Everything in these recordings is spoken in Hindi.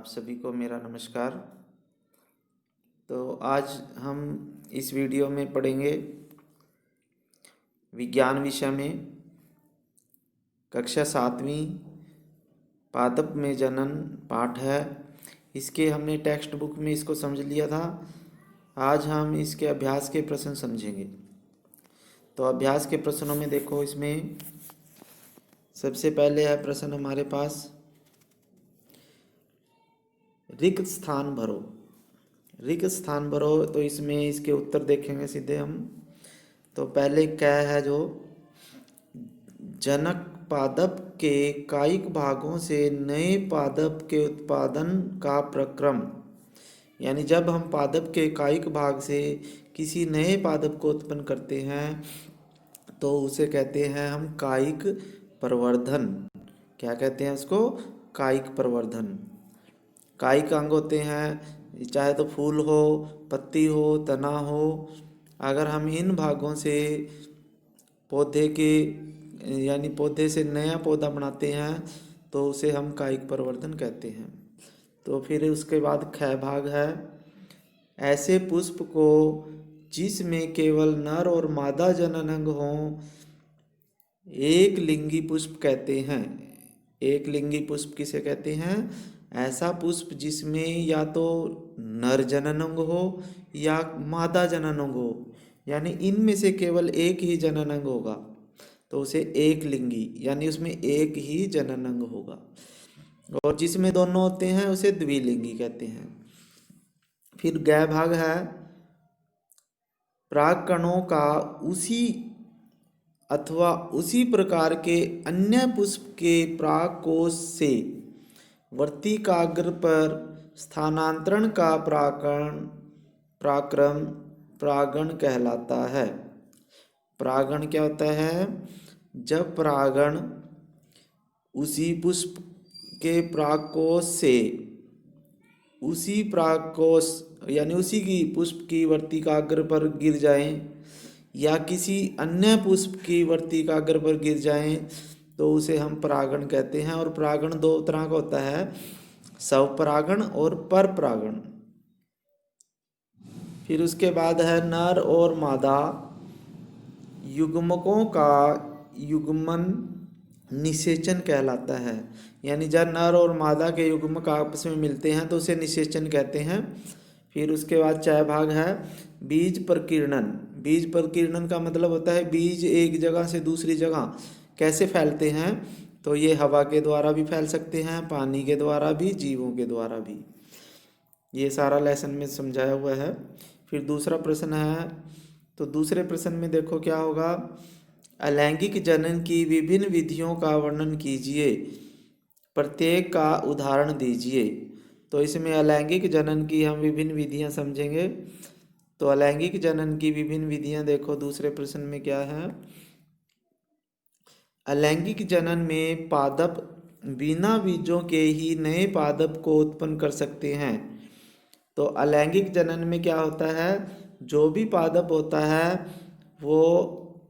आप सभी को मेरा नमस्कार। तो आज हम इस वीडियो में पढ़ेंगे विज्ञान विषय में कक्षा 7वीं पादप में जनन पाठ है। इसके हमने टेक्स्ट बुक में इसको समझ लिया था। आज हम इसके अभ्यास के प्रश्न समझेंगे। तो अभ्यास के प्रश्नों में देखो, इसमें सबसे पहले है प्रश्न हमारे पास, रिक्त स्थान भरो। रिक्त स्थान भरो, तो इसमें इसके उत्तर देखेंगे सीधे हम। तो पहले क्या है, जो जनक पादप के कायिक भागों से नए पादप के उत्पादन का प्रक्रम, यानी जब हम पादप के कायिक भाग से किसी नए पादप को उत्पन्न करते हैं तो उसे कहते हैं हम कायिक प्रवर्धन। क्या कहते हैं उसको? कायिक प्रवर्धन। कायिक अंग होते हैं, चाहे तो फूल हो, पत्ती हो, तना हो। अगर हम इन भागों से पौधे के यानी पौधे से नया पौधा बनाते हैं तो उसे हम कायिक प्रवर्धन कहते हैं। तो फिर उसके बाद ख भाग है, ऐसे पुष्प को जिसमें केवल नर और मादा जनन अंग हों एक लिंगी पुष्प कहते हैं। एक लिंगी पुष्प किसे कहते हैं? ऐसा पुष्प जिसमें या तो नर जनन अंग हो या मादा जनन अंग हो, यानी इनमें से केवल एक ही जनन अंग होगा तो उसे एक लिंगी, यानी उसमें एक ही जनन अंग होगा। और जिसमें दोनों होते हैं उसे द्विलिंगी कहते हैं। फिर ग भाग है, परागकणों का उसी अथवा उसी प्रकार के अन्य पुष्प के परागकोश से वर्तिकाग्र पर स्थानांतरण का पराक्रम परागण कहलाता है। परागण क्या होता है? जब परागण उसी पुष्प के परागकोश से उसी परागकोश यानी उसी की पुष्प की वर्तिकाग्र पर गिर जाएं या किसी अन्य पुष्प की वर्तिकाग्र पर गिर जाएं तो उसे हम परागण कहते हैं। और परागण दो तरह का होता है, स्वपरागण और परपरागण। फिर उसके बाद है नर और मादा युग्मकों का युग्मन निषेचन कहलाता है। यानी जब नर और मादा के युग्मक आपस में मिलते हैं तो उसे निषेचन कहते हैं। फिर उसके बाद च भाग है, बीज प्रकीर्णन। बीज प्रकीर्णन का मतलब होता है बीज एक जगह से दूसरी जगह कैसे फैलते हैं। तो ये हवा के द्वारा भी फैल सकते हैं, पानी के द्वारा भी, जीवों के द्वारा भी। ये सारा लेसन में समझाया हुआ है। फिर दूसरा प्रश्न है, तो दूसरे प्रश्न में देखो क्या होगा, अलैंगिक जनन की विभिन्न विधियों का वर्णन कीजिए, प्रत्येक का उदाहरण दीजिए। तो इसमें अलैंगिक जनन की हम विभिन्न विधियां समझेंगे। तो अलैंगिक जनन की विभिन्न विधियां देखो दूसरे प्रश्न में क्या है, अलैंगिक जनन में पादप बिना बीजों के ही नए पादप को उत्पन्न कर सकते हैं। तो अलैंगिक जनन में क्या होता है, जो भी पादप होता है वो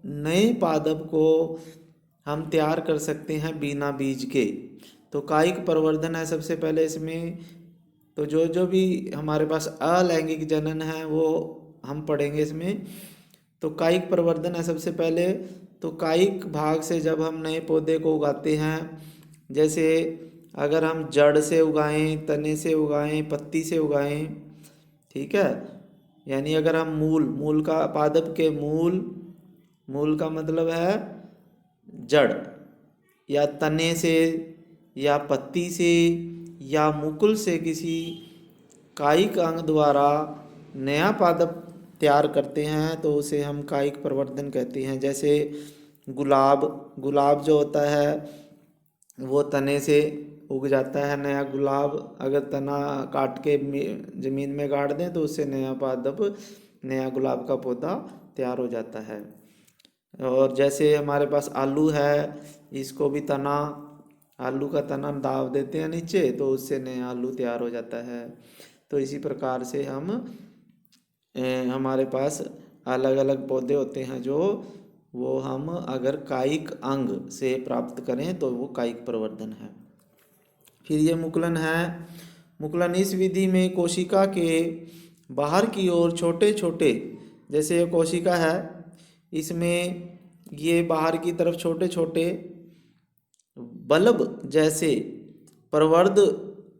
नए पादप को हम तैयार कर सकते हैं बिना बीज के। तो कायिक प्रवर्धन है सबसे पहले इसमें। तो जो जो भी हमारे पास अलैंगिक जनन है वो हम पढ़ेंगे इसमें। तो कायिक प्रवर्धन है सबसे पहले। तो कायिक भाग से जब हम नए पौधे को उगाते हैं, जैसे अगर हम जड़ से उगाएं, तने से उगाएं, पत्ती से उगाएं, ठीक है, यानी अगर हम मूल का पादप के मूल का मतलब है जड़, या तने से या पत्ती से या मुकुल से किसी कायिक अंग द्वारा नया पादप तैयार करते हैं तो उसे हम कायिक प्रवर्धन कहते हैं। जैसे गुलाब जो होता है वो तने से उग जाता है नया गुलाब। अगर तना काट के जमीन में गाड़ दें तो उससे नया पादप, नया गुलाब का पौधा तैयार हो जाता है। और जैसे हमारे पास आलू है, इसको भी आलू का तना दाब देते हैं नीचे तो उससे नया आलू तैयार हो जाता है। तो इसी प्रकार से हमारे पास अलग अलग पौधे होते हैं जो वो हम अगर कायिक अंग से प्राप्त करें तो वो कायिक प्रवर्धन है। फिर ये मुकुलन है। मुकुलन इस विधि में कोशिका के बाहर की ओर छोटे छोटे, जैसे ये कोशिका है, इसमें ये बाहर की तरफ छोटे छोटे बल्ब जैसे प्रवर्ध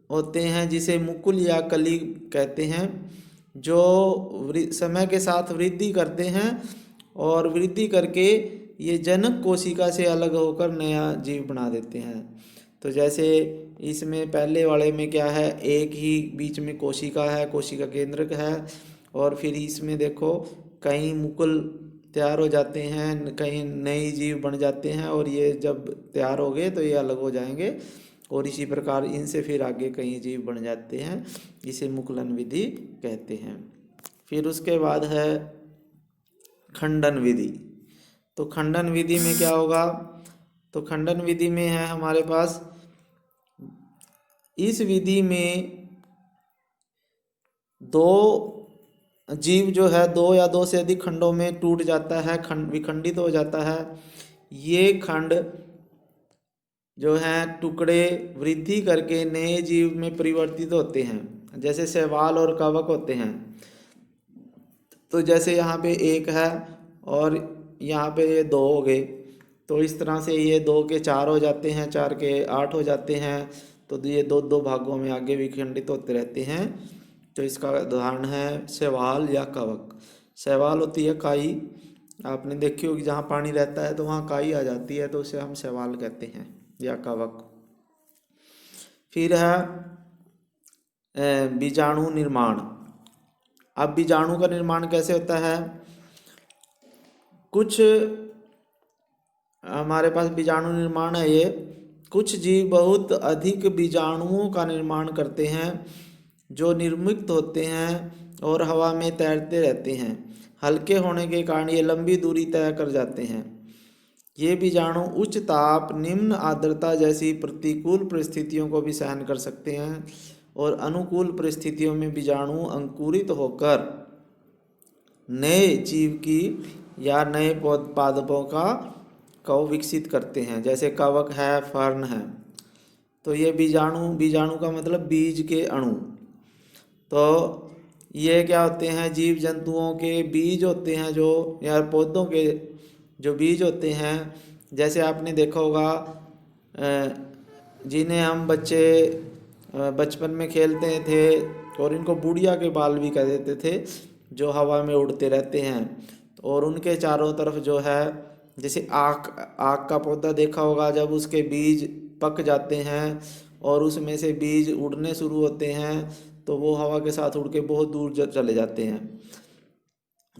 होते हैं, जिसे मुकुल या कली कहते हैं, जो समय के साथ वृद्धि करते हैं और वृद्धि करके ये जनक कोशिका से अलग होकर नया जीव बना देते हैं। तो जैसे इसमें पहले वाले में क्या है, एक ही बीच में कोशिका है, कोशिका केंद्रक है, और फिर इसमें देखो कई मुकुल तैयार हो जाते हैं, कहीं नए जीव बन जाते हैं, और ये जब तैयार हो गए तो ये अलग हो जाएंगे, और इसी प्रकार इनसे फिर आगे कई जीव बन जाते हैं। इसे मुकुलन विधि कहते हैं। फिर उसके बाद है खंडन विधि। तो खंडन विधि में क्या होगा, तो खंडन विधि में है हमारे पास, इस विधि में दो जीव जो है दो या दो से अधिक खंडों में टूट जाता है, विखंडित हो जाता है। ये खंड जो है टुकड़े वृद्धि करके नए जीव में परिवर्तित होते हैं, जैसे शैवाल और कवक होते हैं। तो जैसे यहाँ पे एक है और यहाँ पे ये दो हो गए, तो इस तरह से ये 2 के 4 हो जाते हैं, 4 के 8 हो जाते हैं। तो ये दो दो भागों में आगे विखंडित होते रहते हैं। तो इसका उदाहरण है शैवाल या कवक। शैवाल होती है काई, आपने देखी होगी, जहाँ पानी रहता है तो वहाँ काई आ जाती है, तो उसे हम शैवाल कहते हैं या कवक। फिर है बीजाणु निर्माण। अब बीजाणु का निर्माण कैसे होता है, कुछ हमारे पास बीजाणु निर्माण है ये, कुछ जीव बहुत अधिक बीजाणुओं का निर्माण करते हैं जो निर्मुक्त होते हैं और हवा में तैरते रहते हैं। हल्के होने के कारण ये लंबी दूरी तय कर जाते हैं। ये बीजाणु उच्च ताप, निम्न आर्द्रता जैसी प्रतिकूल परिस्थितियों को भी सहन कर सकते हैं, और अनुकूल परिस्थितियों में बीजाणु अंकुरित होकर नए जीव की या नए पादपों को विकसित करते हैं, जैसे कवक है, फर्न है। तो ये बीजाणु का मतलब बीज के अणु। तो ये क्या होते हैं, जीव जंतुओं के बीज होते हैं, जो या पौधों के जो बीज होते हैं। जैसे आपने देखा होगा जिन्हें हम बच्चे बचपन में खेलते थे, और इनको बुढ़िया के बाल भी कह देते थे, जो हवा में उड़ते रहते हैं, और उनके चारों तरफ जो है, जैसे आक का पौधा देखा होगा, जब उसके बीज पक जाते हैं और उसमें से बीज उड़ने शुरू होते हैं, तो वो हवा के साथ उड़ के बहुत दूर चले जाते हैं।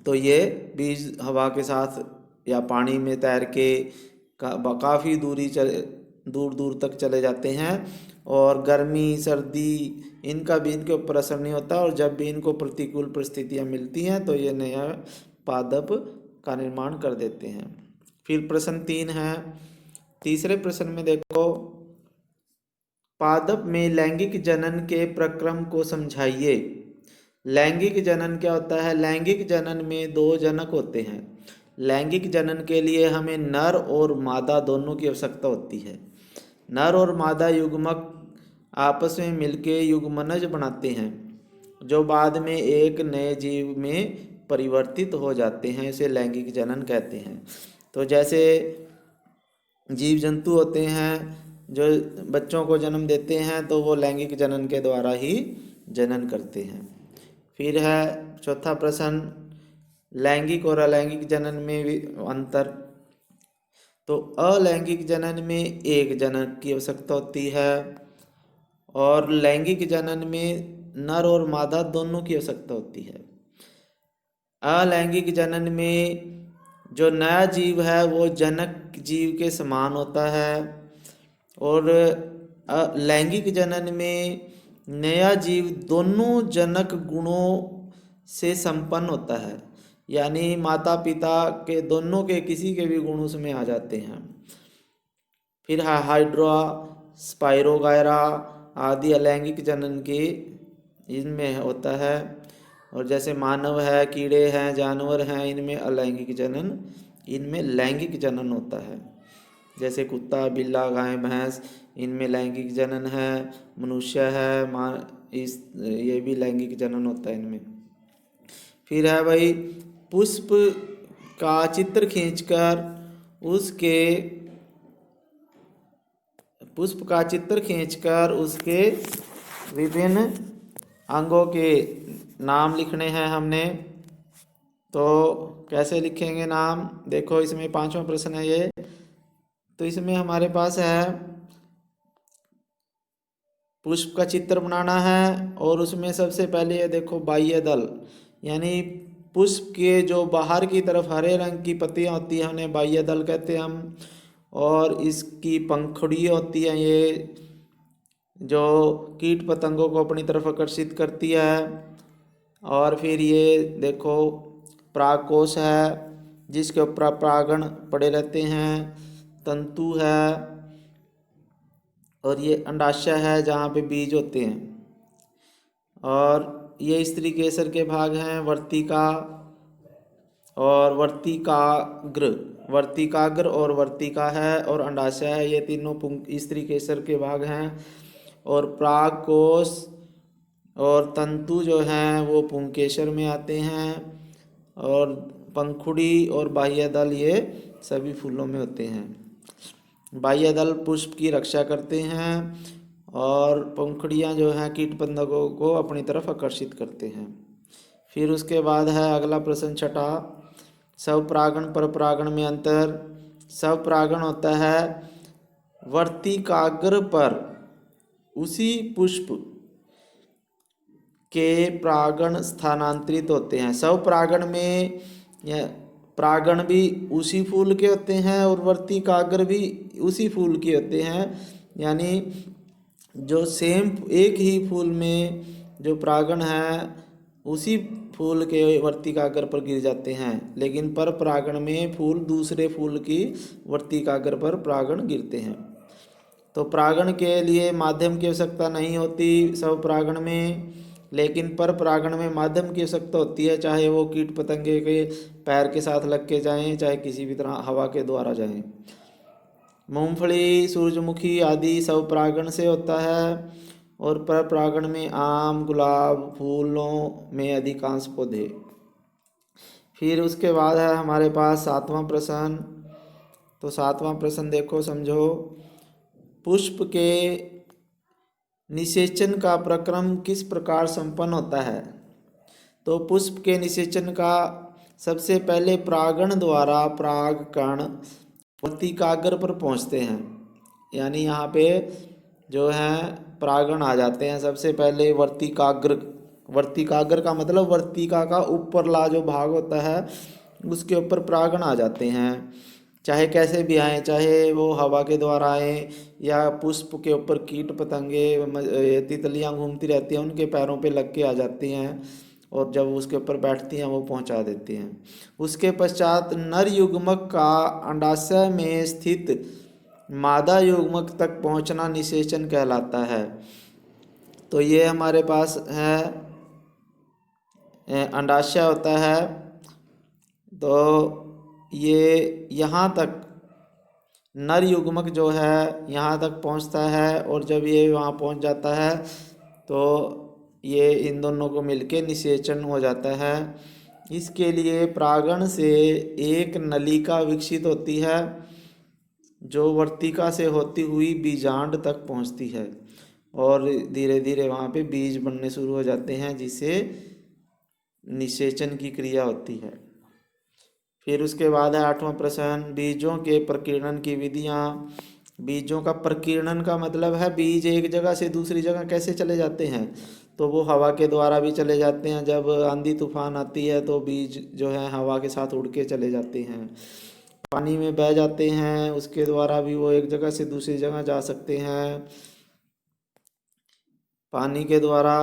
तो ये बीज हवा के साथ या पानी में तैर के काफ़ी दूर दूर तक चले जाते हैं, और गर्मी सर्दी इनका भी इनके ऊपर असर नहीं होता, और जब भी इनको प्रतिकूल परिस्थितियाँ मिलती हैं तो ये नया पादप का निर्माण कर देते हैं। फिर प्रश्न 3 है। तीसरे प्रश्न में देखो, पादप में लैंगिक जनन के प्रक्रम को समझाइए। लैंगिक जनन क्या होता है, लैंगिक जनन में 2 जनक होते हैं। लैंगिक जनन के लिए हमें नर और मादा दोनों की आवश्यकता होती है। नर और मादा युग्मक आपस में मिलके युग्मनज बनाते हैं, जो बाद में एक नए जीव में परिवर्तित हो जाते हैं। इसे लैंगिक जनन कहते हैं। तो जैसे जीव जंतु होते हैं जो बच्चों को जन्म देते हैं, तो वो लैंगिक जनन के द्वारा ही जनन करते हैं। फिर है चौथा प्रश्न, लैंगिक और अलैंगिक जनन में अंतर। तो अलैंगिक जनन में एक जनक की आवश्यकता होती है, और लैंगिक जनन में नर और मादा दोनों की आवश्यकता होती है। अलैंगिक जनन में जो नया जीव है वो जनक जीव के समान होता है, और लैंगिक जनन में नया जीव दोनों जनक गुणों से संपन्न होता है, यानी माता पिता के दोनों के किसी के भी गुण उसमें आ जाते हैं। फिर हाइड्रा, स्पाइरोगायरा आदि अलैंगिक जनन के इनमें होता है, और जैसे मानव है, कीड़े हैं, जानवर हैं, इनमें अलैंगिक जनन, इनमें लैंगिक जनन होता है। जैसे कुत्ता, बिल्ला, गाय, भैंस, इनमें लैंगिक जनन है। मनुष्य है, इस ये भी लैंगिक जनन होता है इनमें। फिर है भाई पुष्प का चित्र खींचकर उसके उसके विभिन्न अंगों के नाम लिखने हैं हमने। तो कैसे लिखेंगे नाम, देखो इसमें 5वां प्रश्न है ये। तो इसमें हमारे पास है पुष्प का चित्र बनाना है और उसमें सबसे पहले ये देखो बाह्य दल, यानी पुष्प के जो बाहर की तरफ हरे रंग की पत्तियां होती हैं उन्हें बाह्य दल कहते हैं हम। और इसकी पंखुड़ी होती है ये, जो कीट पतंगों को अपनी तरफ आकर्षित करती है। और फिर ये देखो परागकोश है जिसके ऊपर परागण पड़े रहते हैं, तंतु है, और ये अंडाशय है जहाँ पे बीज होते हैं। और ये स्त्री केसर के भाग हैं वर्तिका और वर्तिकाग्र और वर्तिका है और अंडाशय है, ये तीनों स्त्री केसर के भाग हैं। और परागकोश और तंतु जो हैं वो पुंकेसर में आते हैं। और पंखुड़ी और बाह्य दल ये सभी फूलों में होते हैं। बाह्य दल पुष्प की रक्षा करते हैं और पंखुड़ियाँ जो हैं कीट पतंगों को अपनी तरफ आकर्षित करते हैं। फिर उसके बाद है अगला प्रश्न 6, स्वपरागण परपरागण में अंतर। स्वपरागण होता है वर्तिकाग्र पर उसी पुष्प के परागण स्थानांतरित होते हैं। स्वपरागण में परागण भी उसी फूल के होते हैं और वर्तिकाग्र भी उसी फूल के होते हैं, यानी जो सेम एक ही फूल में जो परागण है उसी फूल के वर्तिकाग्र पर गिर जाते हैं, लेकिन पर परागण में फूल दूसरे फूल की वर्तिकाग्र पर परागण गिरते हैं। तो परागण के लिए माध्यम की आवश्यकता नहीं होती स्वपरागण में, लेकिन पर परागण में माध्यम की आवश्यकता होती है, चाहे वो कीट पतंगे के पैर के साथ लग के जाएँ, चाहे किसी भी तरह हवा के द्वारा जाएँ। मूंगफली, सूरजमुखी आदि स्वपरागण से होता है और पर परागण में आम, गुलाब फूलों में अधिकांश पौधे। फिर उसके बाद है हमारे पास 7वां प्रश्न। तो 7वां प्रश्न देखो समझो, पुष्प के निषेचन का प्रक्रम किस प्रकार संपन्न होता है। तो पुष्प के निषेचन का सबसे पहले परागण द्वारा परागकण वर्तिकाग्र पर पहुंचते हैं, यानी यहाँ पे जो है परागण आ जाते हैं सबसे पहले वर्तिकाग्र का मतलब वर्तिका का ऊपरला जो भाग होता है उसके ऊपर परागण आ जाते हैं, चाहे कैसे भी आए, चाहे वो हवा के द्वारा आए या पुष्प के ऊपर कीट पतंगे तितलियां घूमती रहती हैं उनके पैरों पे लग के आ जाती हैं और जब उसके ऊपर बैठती हैं वो पहुंचा देती हैं। उसके पश्चात नर युग्मक का अंडाशय में स्थित मादा युग्मक तक पहुंचना निषेचन कहलाता है। तो ये हमारे पास है अंडाशय होता है, तो ये यहाँ तक नर युग्मक जो है यहाँ तक पहुँचता है और जब ये वहाँ पहुँच जाता है तो ये इन दोनों को मिलके निषेचन हो जाता है। इसके लिए परागण से एक नलिका विकसित होती है जो वर्तिका से होती हुई बीजांड तक पहुँचती है और धीरे धीरे वहाँ पे बीज बनने शुरू हो जाते हैं जिससे निषेचन की क्रिया होती है। फिर उसके बाद है 8वां प्रश्न, बीजों के प्रकीर्णन की विधियाँ। बीजों का प्रकीर्णन का मतलब है बीज एक जगह से दूसरी जगह कैसे चले जाते हैं। तो वो हवा के द्वारा भी चले जाते हैं, जब आंधी तूफान आती है तो बीज जो है हवा के साथ उड़ के चले जाते हैं। पानी में बह जाते हैं, उसके द्वारा भी वो एक जगह से दूसरी जगह जा सकते हैं पानी के द्वारा,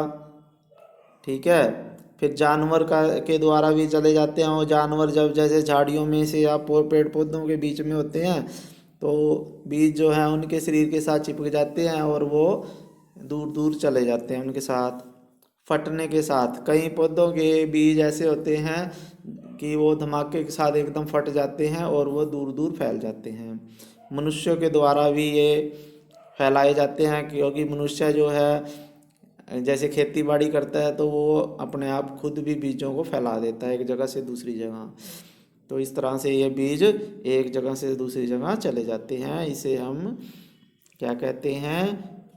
ठीक है। फिर जानवर के द्वारा भी चले जाते हैं, वो जानवर जब जैसे झाड़ियों में से या पेड़ पौधों के बीच में होते हैं तो बीज जो है उनके शरीर के साथ चिपक जाते हैं और वो दूर दूर चले जाते हैं उनके साथ फटने के साथ। कई पौधों के बीज ऐसे होते हैं कि वो धमाके के साथ एकदम फट जाते हैं और वो दूर दूर फैल जाते हैं। मनुष्यों के द्वारा भी ये फैलाए जाते हैं क्योंकि मनुष्य जो है जैसे खेती बाड़ी करता है तो वो अपने आप खुद भी बीजों को फैला देता है एक जगह से दूसरी जगह। तो इस तरह से ये बीज एक जगह से दूसरी जगह चले जाते हैं। इसे हम क्या कहते हैं?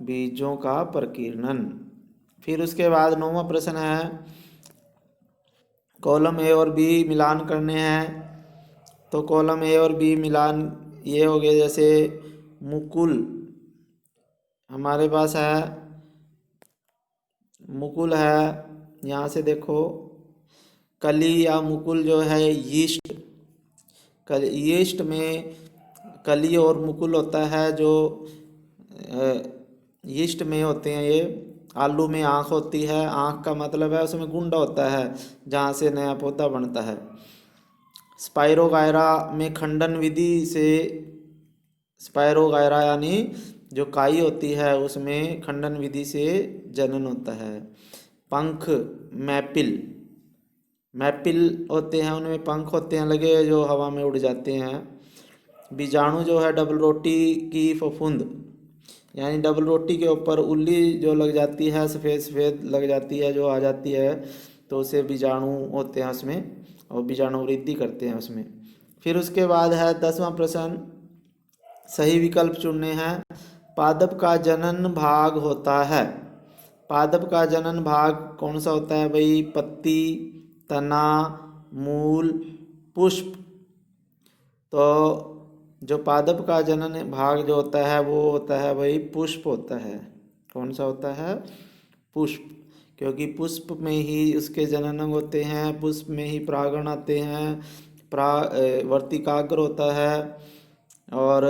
बीजों का प्रकीर्णन। फिर उसके बाद 9वां प्रश्न है, कॉलम ए और बी मिलान करने हैं। तो कॉलम ए और बी मिलान ये हो गए, जैसे मुकुल हमारे पास है, मुकुल है, यहाँ से देखो कली या मुकुल जो है यीस्ट, यीस्ट में कली और मुकुल होता है जो यीस्ट में होते हैं। ये आलू में आँख होती है, आँख का मतलब है उसमें गुंडा होता है जहाँ से नया पौधा बनता है। स्पाइरोगायरा में खंडन विधि से, स्पाइरोगायरा यानी जो काई होती है उसमें खंडन विधि से जनन होता है। पंख मैपिल, मैपिल होते हैं, उनमें पंख होते हैं लगे जो हवा में उड़ जाते हैं। बीजाणु जो है डबल रोटी की फफूंद, यानी डबल रोटी के ऊपर उल्ली जो लग जाती है, सफ़ेद सफ़ेद लग जाती है जो आ जाती है, तो उसे बीजाणु होते हैं उसमें, और बीजाणु वृद्धि करते हैं उसमें। फिर उसके बाद है 10वां प्रश्न, सही विकल्प चुनने हैं। पादप का जनन भाग होता है, पादप का जनन भाग कौन सा होता है भाई? पत्ती, तना, मूल, पुष्प। तो जो पादप का जनन भाग जो होता है वो होता है भाई पुष्प होता है। कौन सा होता है? पुष्प, क्योंकि पुष्प में ही उसके जनन होते हैं, पुष्प में ही परागण आते हैं, वर्तिकाग्र होता है, और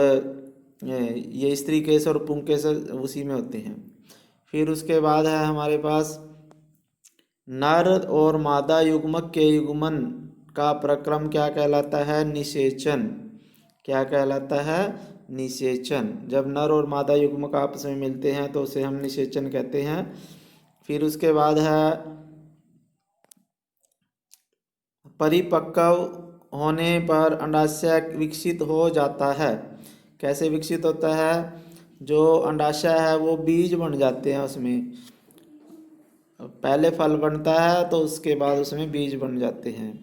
ये स्त्री केस और पुंकेसर उसी में होते हैं। फिर उसके बाद है हमारे पास नर और मादा युग्मक के युग्मन का प्रक्रम क्या कहलाता है? निषेचन। क्या कहलाता है? निषेचन। जब नर और मादा युग्मक आपस में मिलते हैं तो उसे हम निषेचन कहते हैं। फिर उसके बाद है परिपक्व होने पर अंडाशय विकसित हो जाता है। कैसे विकसित होता है? जो अंडाशय है वो बीज बन जाते हैं, उसमें पहले फल बनता है तो उसके बाद उसमें बीज बन जाते हैं।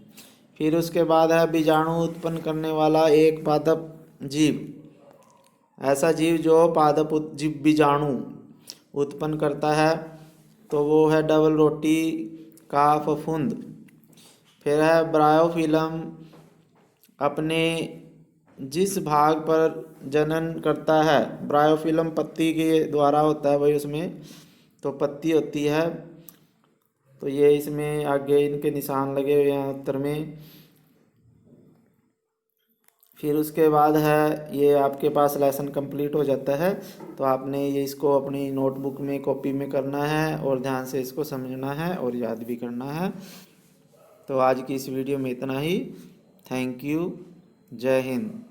फिर उसके बाद है बीजाणु उत्पन्न करने वाला एक पादप जीव, ऐसा जीव जो पादप जीव बीजाणु उत्पन्न करता है तो वो है डबल रोटी का फफूंद। फिर है ब्रायोफिलम अपने जिस भाग पर जनन करता है, ब्रायोफिलम पत्ती के द्वारा होता है भाई, उसमें तो पत्ती होती है। तो ये इसमें आगे इनके निशान लगे हुए हैं उत्तर में। फिर उसके बाद है ये आपके पास लेसन कंप्लीट हो जाता है। तो आपने ये इसको अपनी नोटबुक में कॉपी में करना है और ध्यान से इसको समझना है और याद भी करना है। तो आज की इस वीडियो में इतना ही। Thank you. जय हिंद।